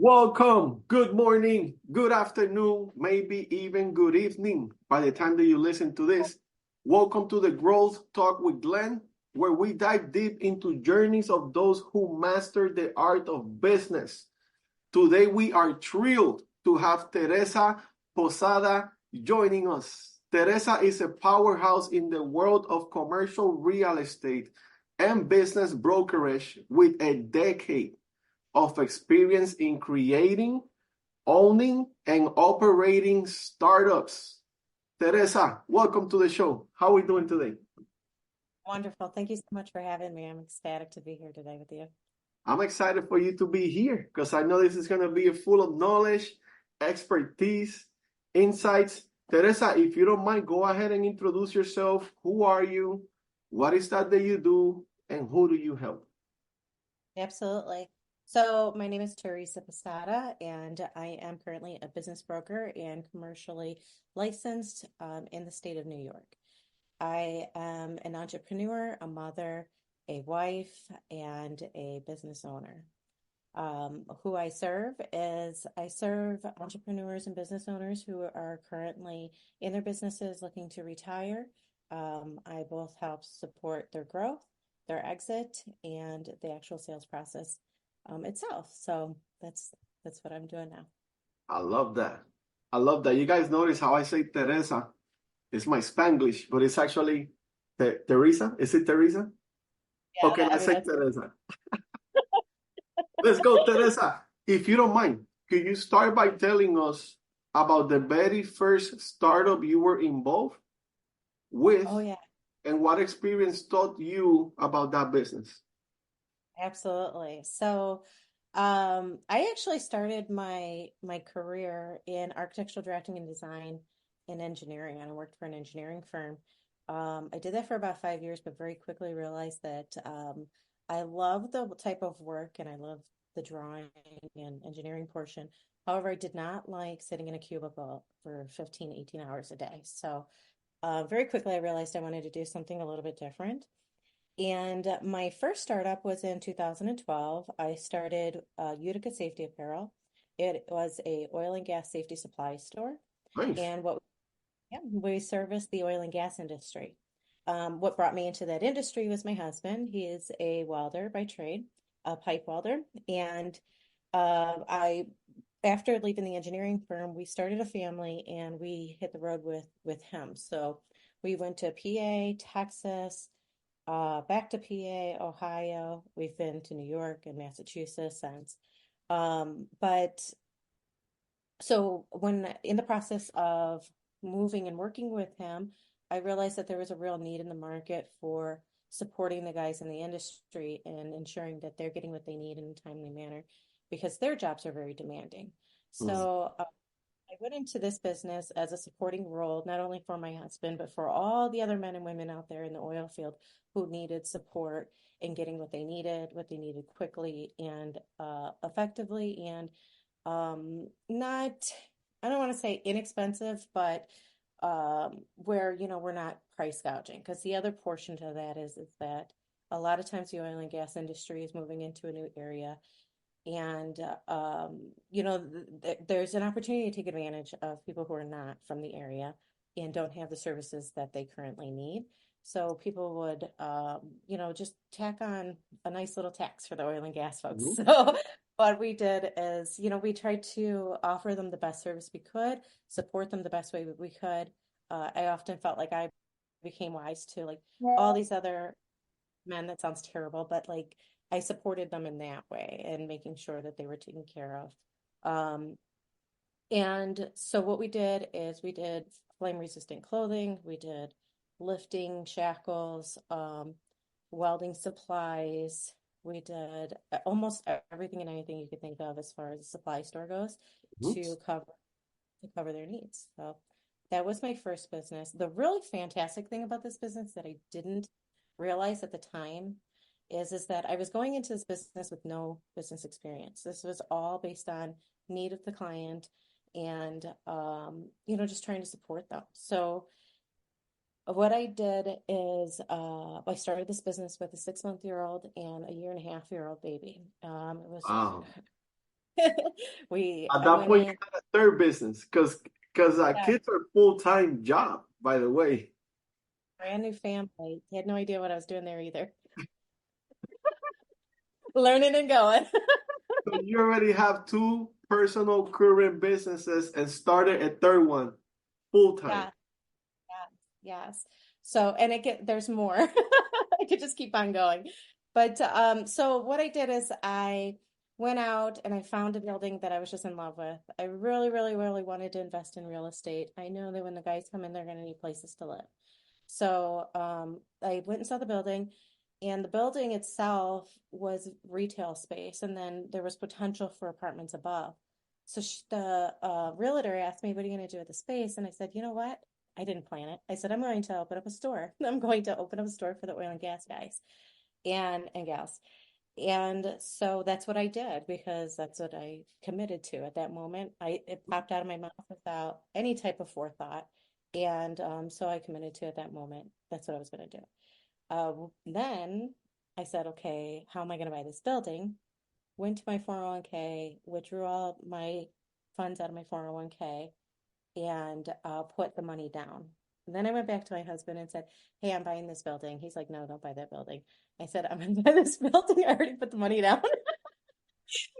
Welcome. Good morning, good afternoon, maybe even good evening by the time that you listen to this. Welcome to the Growth Talk with Glenn, where we dive deep into journeys of those who master the art of business. Today, we are thrilled to have Teresa Posada joining us. Teresa is a powerhouse in the world of commercial real estate and business brokerage with a decade of experience in creating, owning, and operating startups. Teresa, welcome to the show. How are we doing today? Wonderful. Thank you so much for having me. I'm ecstatic to be here today with you. I'm excited for you to be here because I know this is going to be full of knowledge, expertise, insights. Teresa, if you don't mind, go ahead and introduce yourself. Who are you? What is that you do? And who do you help? Absolutely. So my name is Teresa Posada, and I am currently a business broker and commercially licensed in the state of New York. I am an entrepreneur, a mother, a wife, and a business owner. Who I serve is I serve entrepreneurs and business owners who are currently in their businesses looking to retire. I both help support their growth, their exit, and the actual sales process itself. So that's what I'm doing now. I love that. I love that. You guys notice how I say Teresa? It's my Spanglish, but it's actually Teresa. Is it Teresa? Yeah, Okay, I let's mean say that's Teresa. Let's go, Teresa. If you don't mind, could you start by telling us about the very first startup you were involved with oh yeah. and what experience taught you about that business? Absolutely. So, I actually started my career in architectural drafting and design and engineering, and I worked for an engineering firm. I did that for about 5 years, but very quickly realized that I love the type of work and I love the drawing and engineering portion. However, I did not like sitting in a cubicle for 15, 18 hours a day. So, very quickly I realized I wanted to do something a little bit different. And my first startup was in 2012. I started Utica Safety Apparel. It was a oil and gas safety supply store, Nice. and we serviced the oil and gas industry. What brought me into that industry was my husband. He is a welder by trade, a pipe welder, and I, after leaving the engineering firm, we started a family and we hit the road with him. So we went to PA, Texas, back to PA, Ohio. We've been to New York and Massachusetts since. But so when in the process of moving and working with him, I realized that there was a real need in the market for supporting the guys in the industry and ensuring that they're getting what they need in a timely manner because their jobs are very demanding. Mm. So I went into this business as a supporting role, not only for my husband, but for all the other men and women out there in the oil field who needed support in getting what they needed quickly and effectively, and not, I don't want to say inexpensive, but where, we're not price gouging. Because the other portion to that is that a lot of times the oil and gas industry is moving into a new area and, there's an opportunity to take advantage of people who are not from the area and don't have the services that they currently need. So people would, just tack on a nice little tax for the oil and gas folks. Mhm. So what we did is, we tried to offer them the best service we could, support them the best way we could. I often felt like I became wise to like all these other men, that sounds terrible, but like I supported them in that way and making sure that they were taken care of. And so what we did is we did flame resistant clothing, we did lifting shackles, welding supplies, we did almost everything and anything you could think of as far as the supply store goes Mhm. to cover their needs. So that was my first business. The really fantastic thing about this business that I didn't realize at the time is that I was going into this business with no business experience. This was all based on need of the client and just trying to support them. So what I did is I started this business with a 6 month year old and a year and a half year old baby. It was Wow. At I that went point, you in, had a third business because yeah, kids are full-time job, by the way. brand new family. Had no idea what I was doing there either. Learning and going. So you already have two personal current businesses and started a third one full-time. Yeah, yes, yes. So, and there's more. I could just keep on going. But so what I did is I went out and I found a building that I was just in love with. I really, really, really wanted to invest in real estate. I know that when the guys come in, they're going to need places to live. So I went and saw the building, and the building itself was retail space, and then there was potential for apartments above. So the realtor asked me, "What are you going to do with the space?" And I said, "You know what? I didn't plan it. I said, I'm going to open up a store. I'm going to open up a store for the oil and gas guys and gals." And so that's what I did because that's what I committed to at that moment. It popped out of my mouth without any type of forethought. And so I committed to at that moment. That's what I was going to do. Then I said, okay, how am I going to buy this building? Went to my 401k, withdrew all my funds out of my 401k, and put the money down. And then I went back to my husband and said, "Hey, I'm buying this building." He's like, "No, don't buy that building." I said, "I'm going to buy this building. I already put the money down."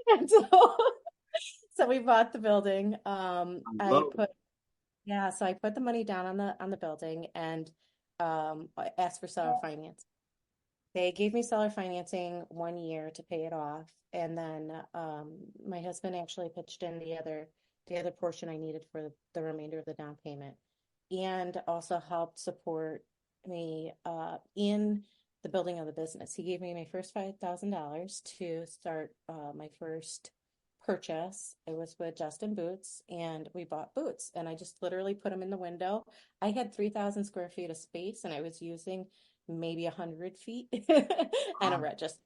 And so we bought the building. I love it. So I put the money down on the building and I asked for seller finance. They gave me seller financing 1 year to pay it off, and then my husband actually pitched in the other portion I needed for the remainder of the down payment, and also helped support me in the building of the business. He gave me my first $5,000 to start my first purchase. It was with Justin Boots, and we bought boots, and I just literally put them in the window. I had 3,000 square feet of space, and I was using maybe 100 feet and a Wow. register.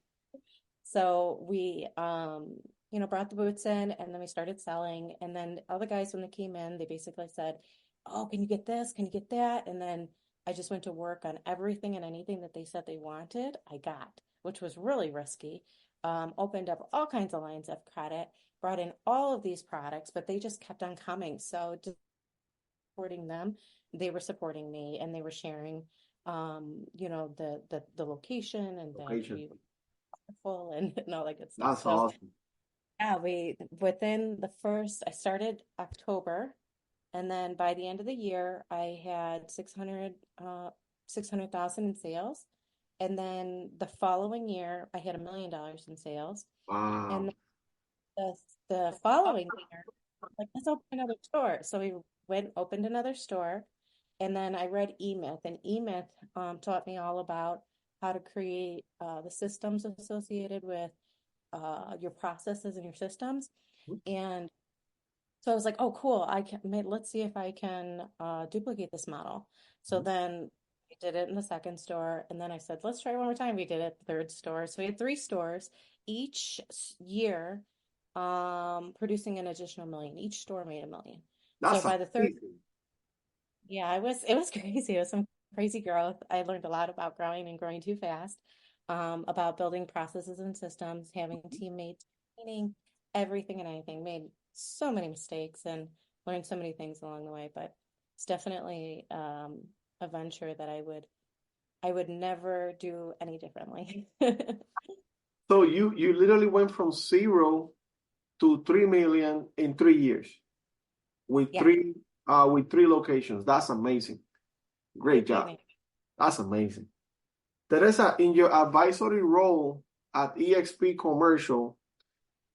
So we, brought the boots in, and then we started selling. And then all the guys, when they came in, they basically said, "Oh, can you get this? Can you get that?" And then I just went to work on everything and anything that they said they wanted, I got, which was really risky. Opened up all kinds of lines of credit, brought in all of these products, but they just kept on coming. So just supporting them, they were supporting me, and they were sharing the location and that Location. we were full and all that good stuff. That's So awesome. yeah, we within the first I started October, and then by the end of the year I had 600,000 in sales. And then the following year I had $1 million in sales. Wow. And the the following year, like, let's open another store. So we opened another store, and then I read E-Myth, and E-Myth taught me all about how to create the systems associated with your processes and your systems. And so I was like, oh, cool. Let's see if I can duplicate this model. So then we did it in the second store. And then I said, let's try one more time. We did it at the third store. So we had three stores each year, producing an additional million. Each store made 1 million. So That's by the third, amazing. yeah, it was crazy. It was some crazy growth. I learned a lot about growing and growing too fast, about building processes and systems, having teammates, training, everything and anything. Made so many mistakes and learned so many things along the way, but it's definitely a venture that I would never do any differently. So you literally went from 0 to 3 million in 3 years with Yeah, three locations. That's amazing. Great pretty job. amazing. That's amazing. Teresa, in your advisory role at EXP Commercial,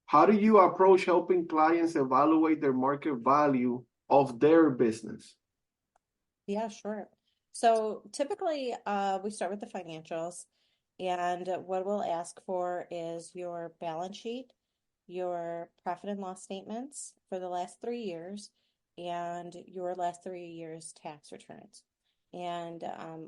how do you approach helping clients evaluate their market value of their business? Yeah, sure. So typically, we start with the financials, and what we'll ask for is your balance sheet, your profit and loss statements for the last 3 years, and your last 3 years tax returns. And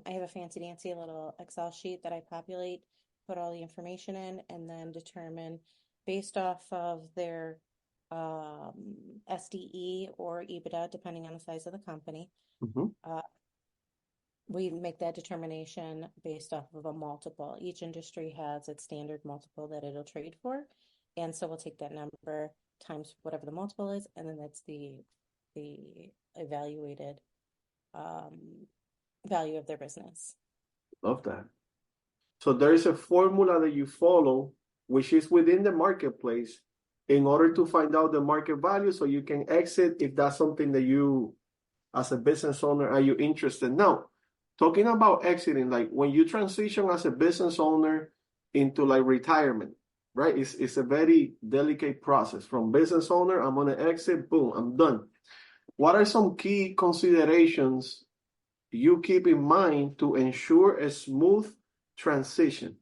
I have a fancy dancy little Excel sheet that I populate, put all the information in, and then determine based off of their SDE or EBITDA, depending on the size of the company. Mhm. uh, we make that determination based off of a multiple. Each industry has its standard multiple that it'll trade for. And so we'll take that number, times whatever the multiple is, and then that's the evaluated um, value of their business. Love that. So there is a formula that you follow, which is within the marketplace, in order to find out the market value so you can exit if that's something that you, as a business owner, are you interested? Now, talking about exiting, like when you transition as a business owner into like retirement, right? It's a very delicate process. From business owner, I'm gonna exit, boom, I'm done. What are some key considerations you keep in mind to ensure a smooth transition?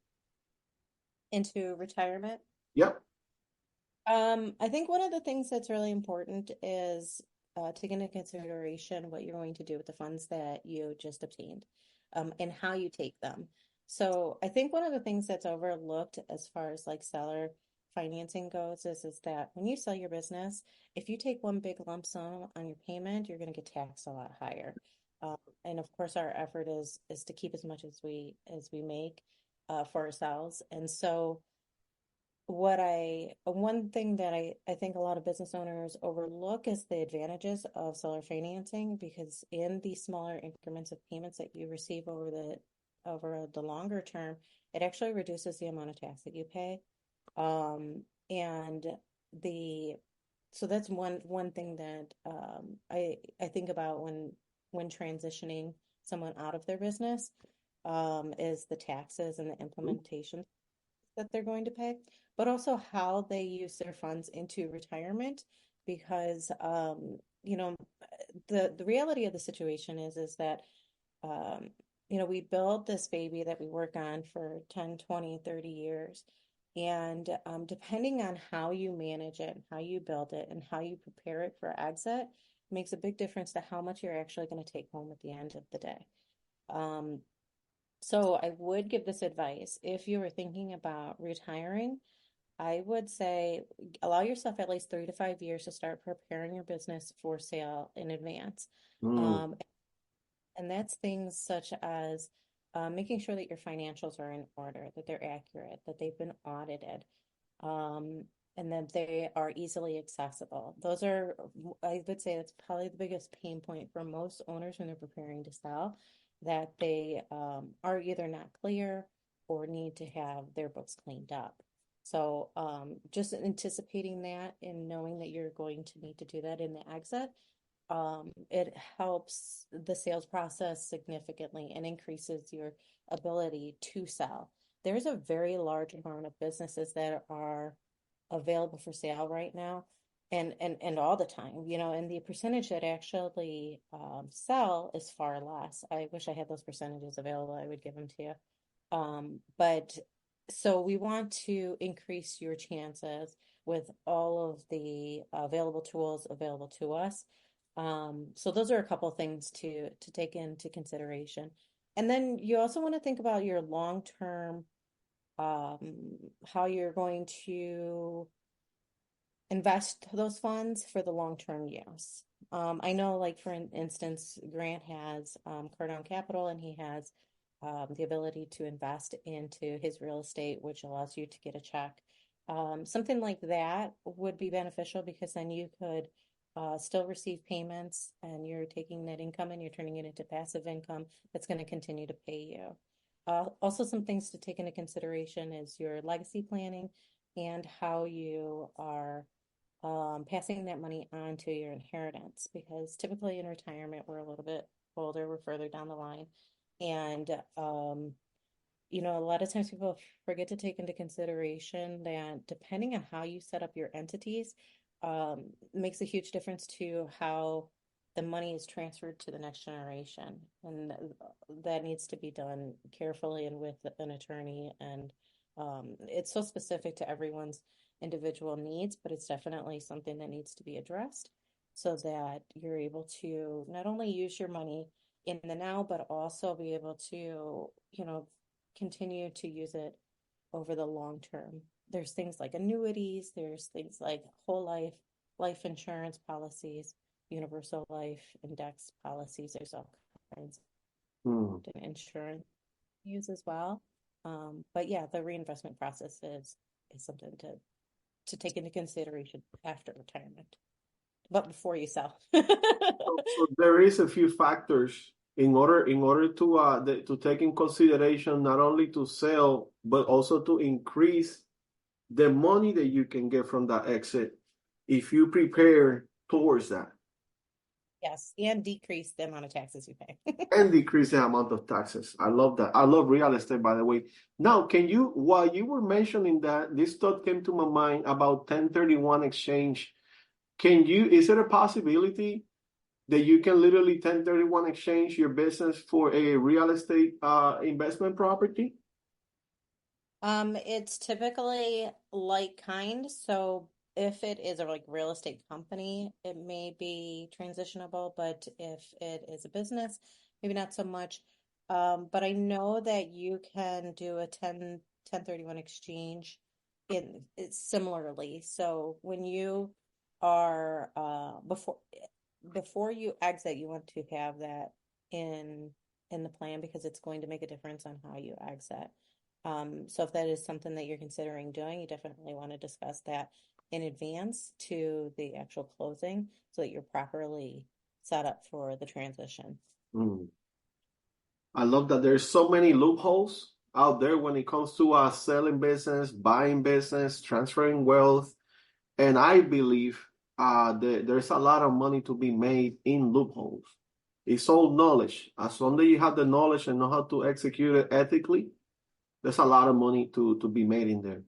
Into retirement? Yep. I think one of the things that's really important is take into consideration what you're going to do with the funds that you just obtained, and how you take them. So I think one of the things that's overlooked as far as like seller financing goes is that when you sell your business, if you take one big lump sum on your payment, you're going to get taxed a lot higher. Um, and of course, our effort is to keep as much as we make for ourselves. And so one thing that I think a lot of business owners overlook is the advantages of seller financing, because in the smaller increments of payments that you receive over the longer term, it actually reduces the amount of tax that you pay. And the so that's one thing that I think about when transitioning someone out of their business, is the taxes and the implementation that they're going to pay, but also how they use their funds into retirement. Because the reality of the situation is that um, we build this baby that we work on for 10, 20, 30 years. And depending on how you manage it, how you build it, and how you prepare it for exit, makes a big difference to how much you're actually going to take home at the end of the day. Um, so I would give this advice. If you were thinking about retiring, I would say allow yourself at least 3 to 5 years to start preparing your business for sale in advance. Mm. Um, and that's things such as making sure that your financials are in order, that they're accurate, that they've been audited, um, and that they are easily accessible. Those are, I would say, that's probably the biggest pain point for most owners when they're preparing to sell, that they are either not clear or need to have their books cleaned up. So just anticipating that and knowing that you're going to need to do that in the exit, it helps the sales process significantly and increases your ability to sell. There's a very large amount of businesses that are available for sale right now, and all the time, and the percentage that actually sell is far less. I wish I had those percentages available. I would give them to you. But so we want to increase your chances with all of the available tools available to us. So those are a couple things to take into consideration. And then you also want to think about your long-term, how you're going to invest those funds for the long-term use. I know, like for instance, Grant has Cardone Capital, and he has the ability to invest into his real estate, which allows you to get a check. Something like that would be beneficial, because then you could still receive payments, and you're taking that income and you're turning it into passive income that's going to continue to pay you. Also, some things to take into consideration is your legacy planning and how you are passing that money on to your inheritance, because typically in retirement, we're a little bit older, we're further down the line. And, a lot of times people forget to take into consideration that depending on how you set up your entities, makes a huge difference to how the money is transferred to the next generation. And that needs to be done carefully and with an attorney. And it's so specific to everyone's individual needs, but it's definitely something that needs to be addressed so that you're able to not only use your money in the now, but also be able to, continue to use it over the long term. There's things like annuities, there's things like whole life insurance policies, universal life index policies. There's all kinds Mm. of insurance use as well. But yeah, the reinvestment process is something to take into consideration after retirement, but before you sell. So there is a few factors in order to take in consideration, not only to sell but also to increase the money that you can get from that exit if you prepare towards that. Yes, and decrease the amount of taxes you pay. And decrease the amount of taxes. I love that. I love real estate, by the way. Now, while you were mentioning that, this thought came to my mind about 1031 exchange. Is it a possibility that you can literally 1031 exchange your business for a real estate investment property? It's typically like kind. So if it is a like real estate company, it may be transitionable, but if it is a business, maybe not so much. But I know that you can do a 1031 exchange in it's similarly. So when you are before you exit, you want to have that in the plan because it's going to make a difference on how you exit. So if that is something that you're considering doing, you definitely want to discuss that in advance to the actual closing so that you're properly set up for the transition. Mm. I love that there's so many loopholes out there when it comes to selling business, buying business, transferring wealth. And I believe there's a lot of money to be made in loopholes. It's all knowledge. As long as you have the knowledge and know how to execute it ethically, there's a lot of money to be made in there.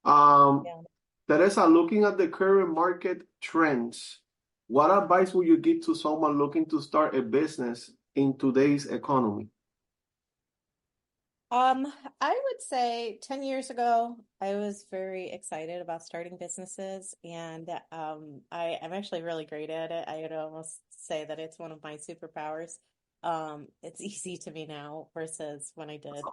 Yeah. Teresa, looking at the current market trends, what advice would you give to someone looking to start a business in today's economy? I would say 10 years ago, I was very excited about starting businesses, and I'm actually really great at it. I would almost say that it's one of my superpowers. It's easy to me now versus when I did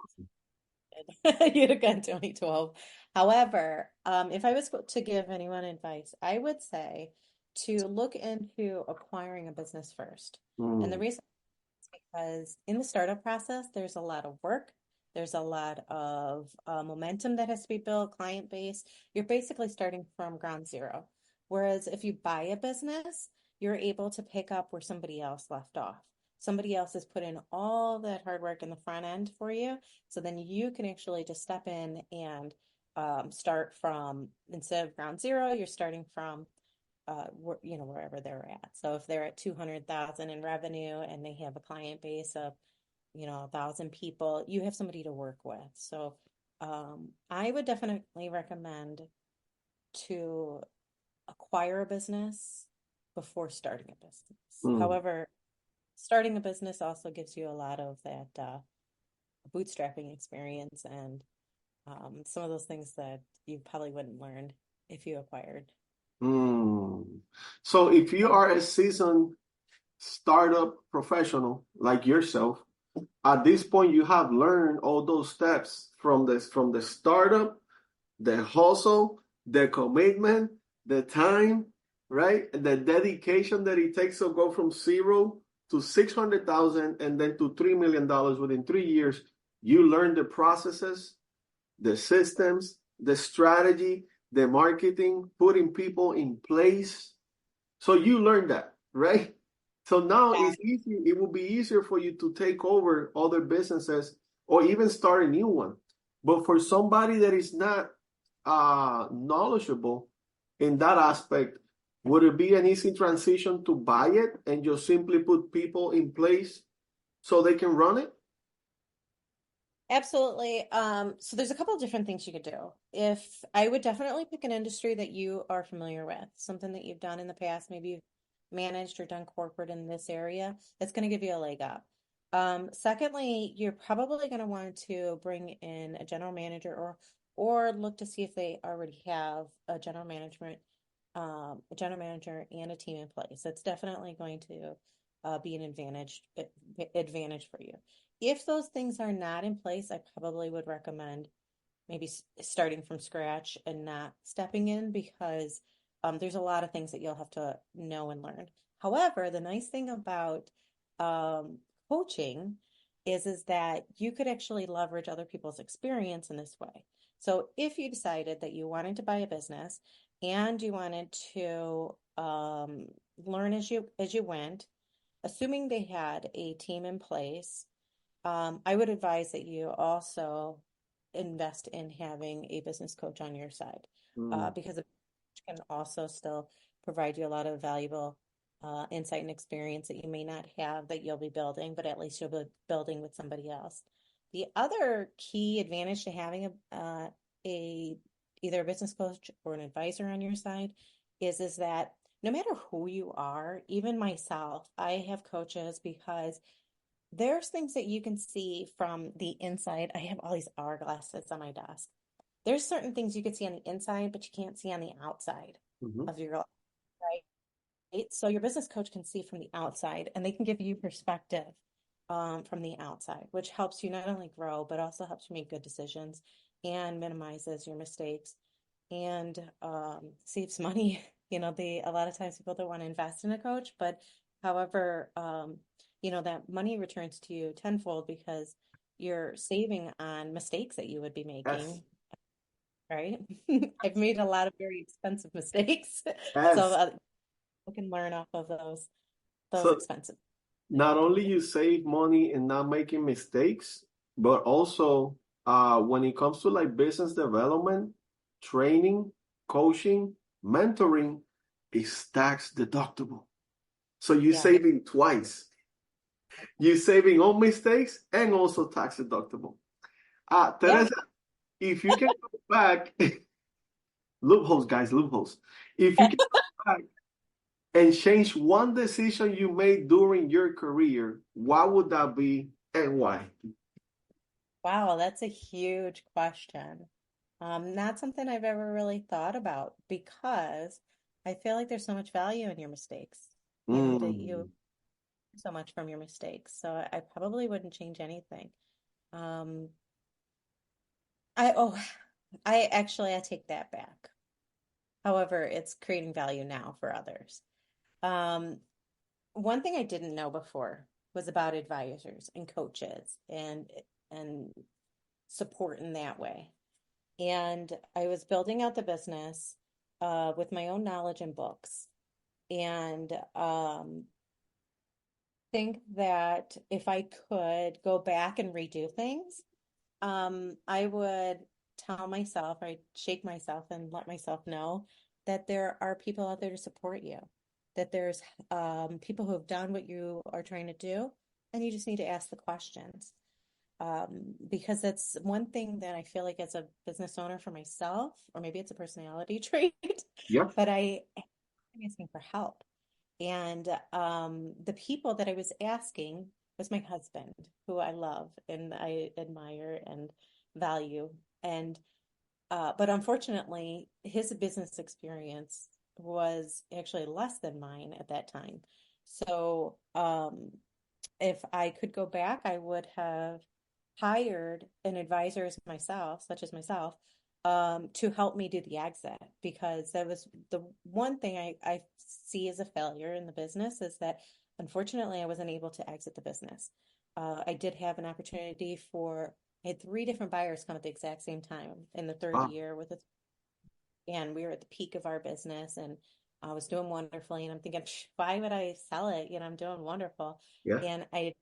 Utica in 2012. However, if I was to give anyone advice, I would say to look into acquiring a business first. And the Mm, reason is because in the startup process, there's a lot of work. There's a lot of momentum that has to be built, client base. You're basically starting from ground zero. Whereas if you buy a business, you're able to pick up where somebody else left off. Somebody else has put in all that hard work in the front end for you. So then you can actually just step in and start from, instead of ground zero, you're starting from wherever they're at. So if they're at 200,000 in revenue and they have a client base of 1,000 people, you have somebody to work with. So I would definitely recommend to acquire a business before starting a business. mm, However, starting a business also gives you a lot of that bootstrapping experience and some of those things that you probably wouldn't learn if you acquired. mm. So if you are a seasoned startup professional like yourself, at this point you have learned all those steps from the startup, the hustle, the commitment, the time, right? The dedication that it takes to go from zero to 600,000 and then to $3 million within 3 years. You learn the processes, the systems, the strategy, the marketing, putting people in place. So you learn that, right? So now Yeah. it's easy. It will be easier for you to take over other businesses or even start a new one. But for somebody that is not knowledgeable in that aspect, would it be an easy transition to buy it and just simply put people in place so they can run it? Absolutely. So there's a couple of different things you could do. If I would definitely pick an industry that you are familiar with, something that you've done in the past, maybe you've managed or done corporate in this area, that's going to give you a leg up. Secondly, you're probably going to want to bring in a general manager or look to see if they already have a general manager and a team in place. That's definitely going to be an advantage for you. If those things are not in place, I probably would recommend maybe starting from scratch and not stepping in because there's a lot of things that you'll have to know and learn. However, the nice thing about coaching is that you could actually leverage other people's experience in this way. So if you decided that you wanted to buy a business and you wanted to learn as you went, assuming they had a team in place, I would advise that you also invest in having a business coach on your side, Mm. because it can also still provide you a lot of valuable insight and experience that you may not have that you'll be building, but at least you'll be building with somebody else. The other key advantage to having a either a business coach or an advisor on your side is that no matter who you are, even myself, I have coaches because there's things that you can see from the inside. I have all these hourglasses on my desk. There's certain things you can see on the inside, but you can't see on the outside Mhm. of your life, right? So your business coach can see from the outside and they can give you perspective from the outside, which helps you not only grow, but also helps you make good decisions and minimizes your mistakes and saves money. A lot of times people don't want to invest in a coach, but however, that money returns to you tenfold because you're saving on mistakes that you would be Yes. making, right? I've made a lot of very expensive mistakes, so Yes. you can learn off of those So expensive not only mistakes. you save money in not making mistakes, but also when it comes to like business development, training, coaching, mentoring, is tax deductible. So you're Yeah, saving twice. You're saving on mistakes and also tax deductible. yeah. Teresa, if you can go back, loopholes, guys, loopholes. If you can go back and change one decision you made during your career, what would that be and why? Wow, that's a huge question. Not something I've ever really thought about because I feel like there's so much value in your mistakes, that you Mm, so much from your mistakes. So I probably wouldn't change anything. Um, I oh, I take that back. However, it's creating value now for others. Um, One thing I didn't know before was about advisors and coaches and support in that way. And I was building out the business with my own knowledge and books. And think that if I could go back and redo things, I would tell myself, I'd shake myself and let myself know that there are people out there to support you, that there's people who have done what you are trying to do, and you just need to ask the questions. Because that's one thing that I feel like as a business owner for myself, or maybe it's a personality trait, yeah. but I'm asking for help. And the people that I was asking was my husband, who I love and I admire and value. And but unfortunately, his business experience was actually less than mine at that time. So if I could go back, I would have hired an advisor as myself, such as myself, to help me do the exit because that was the one thing I see as a failure in the business is that unfortunately I wasn't able to exit the business. I did have an opportunity I had three different buyers come at the exact same time in the third Wow. year and we were at the peak of our business and I was doing wonderfully. And I'm thinking, why would I sell it? I'm doing wonderful. Yeah. And I had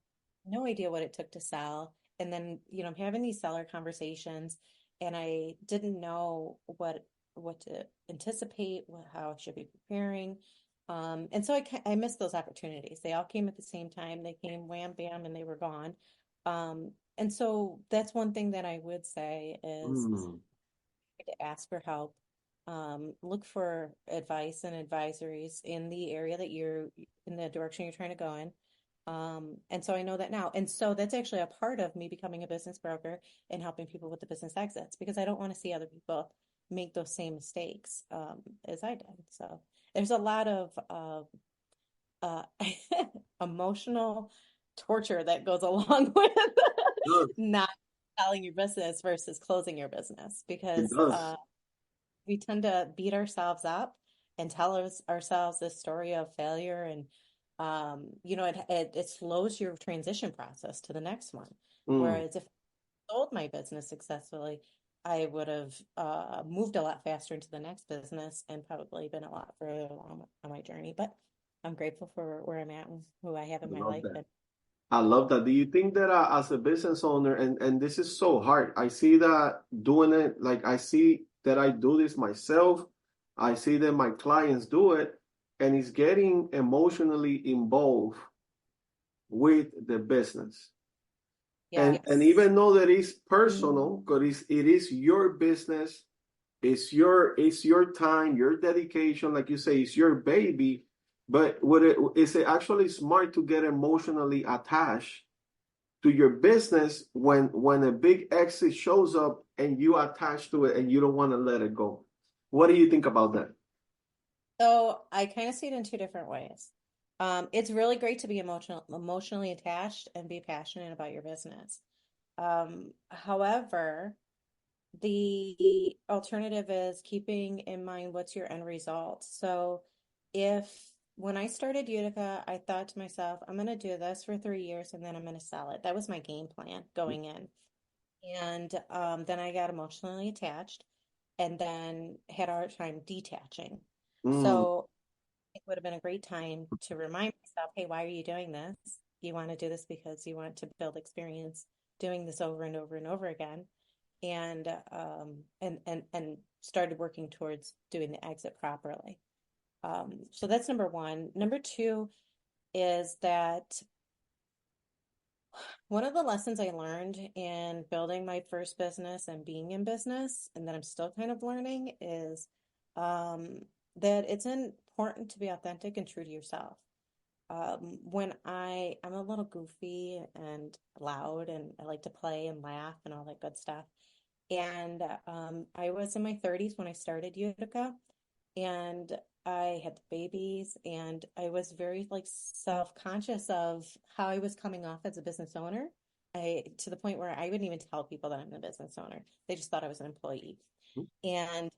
no idea what it took to sell. And then, I'm having these seller conversations and I didn't know what to anticipate, how I should be preparing. And so I missed those opportunities. They all came at the same time. They came wham, bam, and they were gone. And so that's one thing that I would say is Mm. to ask for help. Look for advice and advisories in the area that you're in the direction you're trying to go in. And so I know that now. And so that's actually a part of me becoming a business broker and helping people with the business exits because I don't want to see other people make those same mistakes as I did. So there's a lot of uh, emotional torture that goes along with Good. not selling your business versus closing your business It because does. we tend to beat ourselves up and tell ourselves this story of failure and it slows your transition process to the next one Mm. whereas if I sold my business successfully I would have moved a lot faster into the next business and probably been a lot further along on my journey. But I'm grateful for where I'm at and who I have in I my love life. that. And I love that. Do you think that as a business owner, and this is so hard, I see that doing it, like I see that I do this myself, I see that my clients do it, and it's getting emotionally involved with the business. And yes. even though that is personal, because it is your business, it's your time, your dedication, like you say, it's your baby. But is it actually smart to get emotionally attached to your business when a big exit shows up and you attach to it and you don't want to let it go? What do you think about that? So I kind of see it in two different ways. It's really great to be emotionally attached and be passionate about your business. However, the alternative is keeping in mind what's your end result. So if when I started Utica, I thought to myself, I'm going to do this for 3 years and then I'm going to sell it. That was my game plan going in. And then I got emotionally attached and then had a hard time detaching. Mm, So it would have been a great time to remind myself, hey, why are you doing this? You want to do this because you want to build experience doing this over and over and over again. And started working towards doing the exit properly. So that's number one. Number two is that one of the lessons I learned in building my first business and being in business, and that I'm still kind of learning, is um, that it's important to be authentic and true to yourself. When I'm a little goofy and loud, and I like to play and laugh and all that good stuff. And I was in my 30s when I started Utica, and I had the babies, and I was very like self-conscious of how I was coming off as a business owner. To the point where I wouldn't even tell people that I'm a business owner. They just thought I was an employee. And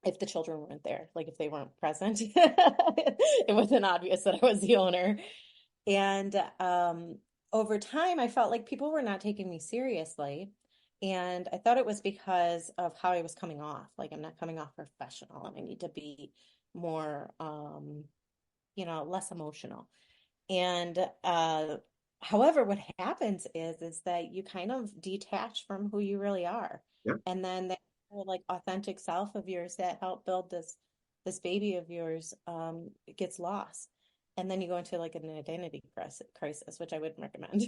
if the children weren't there, like if they weren't present, it wasn't obvious that I was the owner. And over time, I felt like people were not taking me seriously. And I thought it was because of how I was coming off. Like I'm not coming off professional and I need to be more, less emotional. And however, what happens is that you kind of detach from who you really are. yeah. And then that like authentic self of yours that helped build this baby of yours gets lost. And then you go into like an identity crisis, which I wouldn't recommend.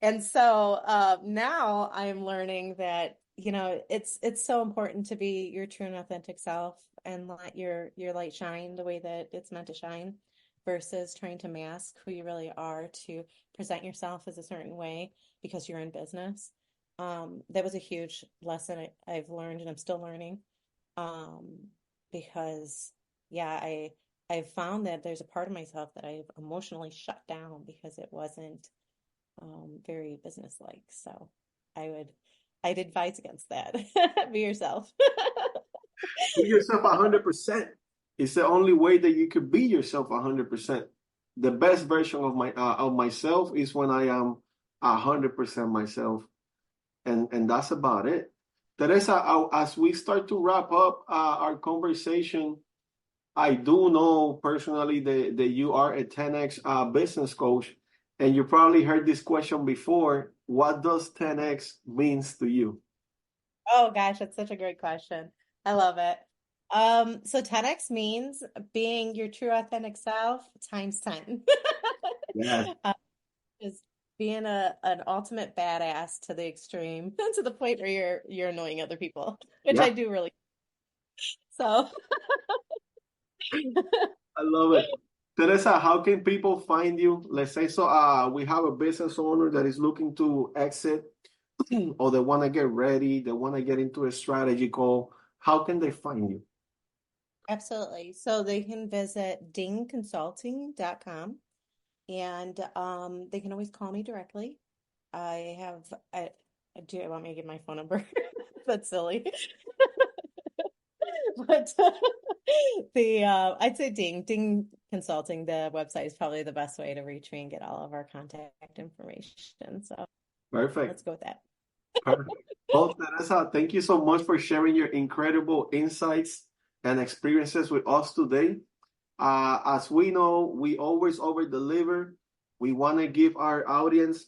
And so now I'm learning that, it's so important to be your true and authentic self and let your light shine the way that it's meant to shine versus trying to mask who you really are to present yourself as a certain way because you're in business. That was a huge lesson I've learned and I'm still learning. Um, because yeah, I've found that there's a part of myself that I've emotionally shut down because it wasn't very businesslike. So I'd advise against that. Be yourself. Be yourself 100%. It's the only way that you could be yourself 100%. The best version of myself is when I am 100% myself, and that's about it. Teresa, as we start to wrap up our conversation, I do know personally that you are a 10x business coach, and you probably heard this question before. What does 10x means to you? Oh gosh, that's such a great question. I love it. So 10x means being your true authentic self times 10. Yes. Is being an ultimate badass to the extreme, to the point where you're annoying other people, which Yeah, I do really. So I love it. Teresa, how can people find you? Let's say so we have a business owner that is looking to exit or they want to get ready, they want to get into a strategy call. How can they find you? absolutely. So they can visit dingconsulting.com and they can always call me directly. I have I do you want me to give my phone number? That's silly. But the I'd say Ding Consulting, the website is probably the best way to reach me and get all of our contact information. So Perfect. let's go with that. Perfect. Well, Teresa, thank you so much for sharing your incredible insights and experiences with us today. As we know, we always over deliver. We want to give our audience,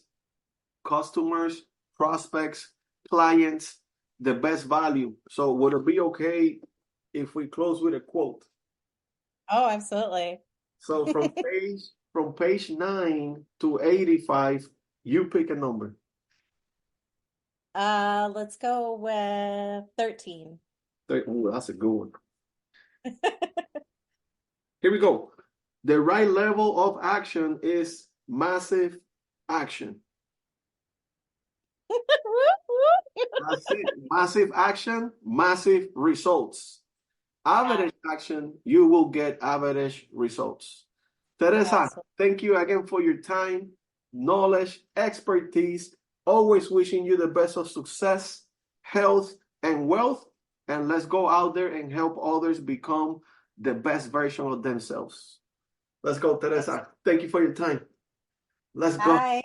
customers, prospects, clients the best value. So would it be okay if we close with a quote? Oh, absolutely. So from page 9 to 85, you pick a number. Let's go with 13. Ooh, that's a good one. Here we go. The right level of action is massive action. That's it. Massive action, massive results. Average action, you will get average results. Teresa, Absolutely. thank you again for your time, knowledge, expertise. Always wishing you the best of success, health, and wealth. And let's go out there and help others become the best version of themselves. Let's go, Teresa. Thank you for your time. Let's go. Bye.